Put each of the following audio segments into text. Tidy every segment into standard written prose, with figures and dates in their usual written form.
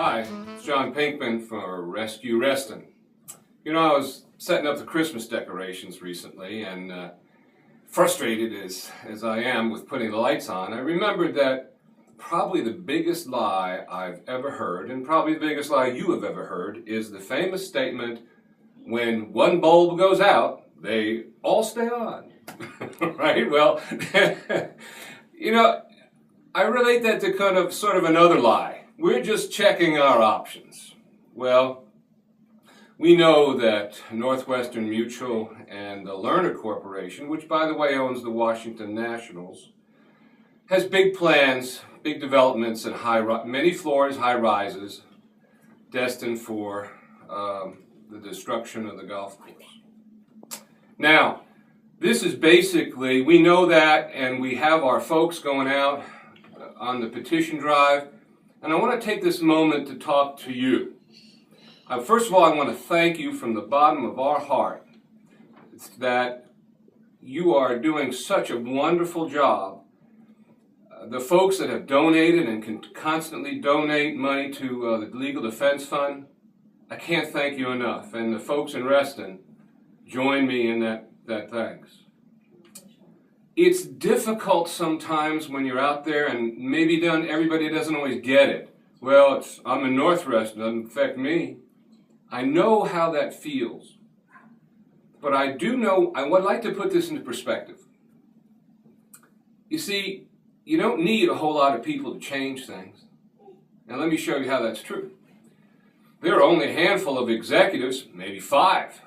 Hi, it's John Pinkman for Reston. You know, I was setting up the Christmas decorations recently, and frustrated as I am with putting the lights on, I remembered that probably the biggest lie I've ever heard, and probably the biggest lie you have ever heard, is the famous statement, when one bulb goes out, they all stay on. Right? Well, you know, I relate that to sort of another lie. We're just checking our options. Well, we know that Northwestern Mutual and the Lerner Corporation, which by the way owns the Washington Nationals, has big plans, big developments, and many floors, high rises, destined for the destruction of the golf course. Now, this is basically, we know that, and we have our folks going out on the petition drive, and I want to take this moment to talk to you. First of all, I want to thank you from the bottom of our heart that you are doing such a wonderful job. The folks that have donated and can constantly donate money to the Legal Defense Fund, I can't thank you enough. And the folks in Reston join me in that thanks. It's difficult sometimes when you're out there, and maybe everybody doesn't always get it. Well, I'm in North Reston, it doesn't affect me. I know how that feels. But I do know, I would like to put this into perspective. You see, you don't need a whole lot of people to change things. And let me show you how that's true. There are only a handful of executives, maybe 5,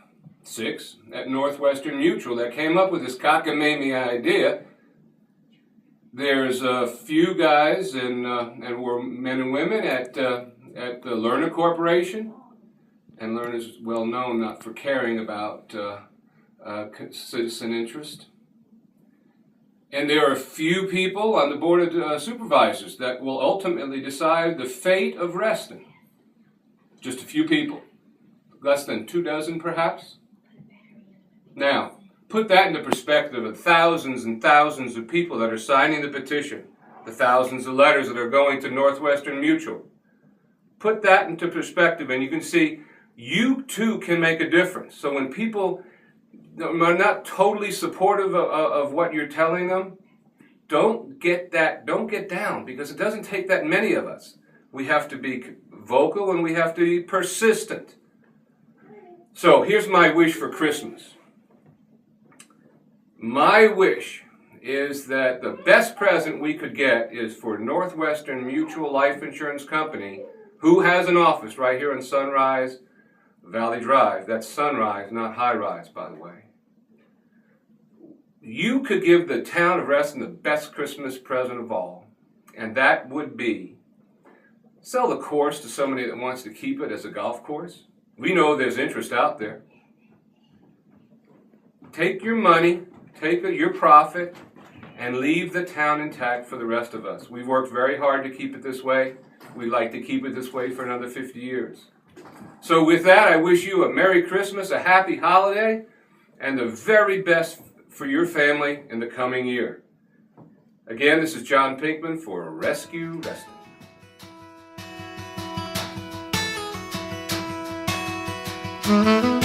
6, at Northwestern Mutual that came up with this cockamamie idea. There's a few guys and we're men and women at the Lerner Corporation, and Lerner is well known not for caring about citizen interest. And there are a few people on the Board of Supervisors that will ultimately decide the fate of Reston. Just a few people, less than 2 dozen perhaps. Now, put that into perspective of thousands and thousands of people that are signing the petition, the thousands of letters that are going to Northwestern Mutual. Put that into perspective and you can see you too can make a difference. So when people are not totally supportive of what you're telling them, don't get down, because it doesn't take that many of us. We have to be vocal and we have to be persistent. So here's my wish for Christmas. My wish is that the best present we could get is for Northwestern Mutual Life Insurance Company, who has an office right here in Sunrise Valley Drive. That's Sunrise, not High Rise, by the way. You could give the town of Reston the best Christmas present of all, and that would be sell the course to somebody that wants to keep it as a golf course. We know there's interest out there. Take your money, take your profit, and leave the town intact for the rest of us. We've worked very hard to keep it this way. We'd like to keep it this way for another 50 years. So with that, I wish you a Merry Christmas, a Happy Holiday, and the very best for your family in the coming year. Again, this is John Pinkman for Rescue Reston.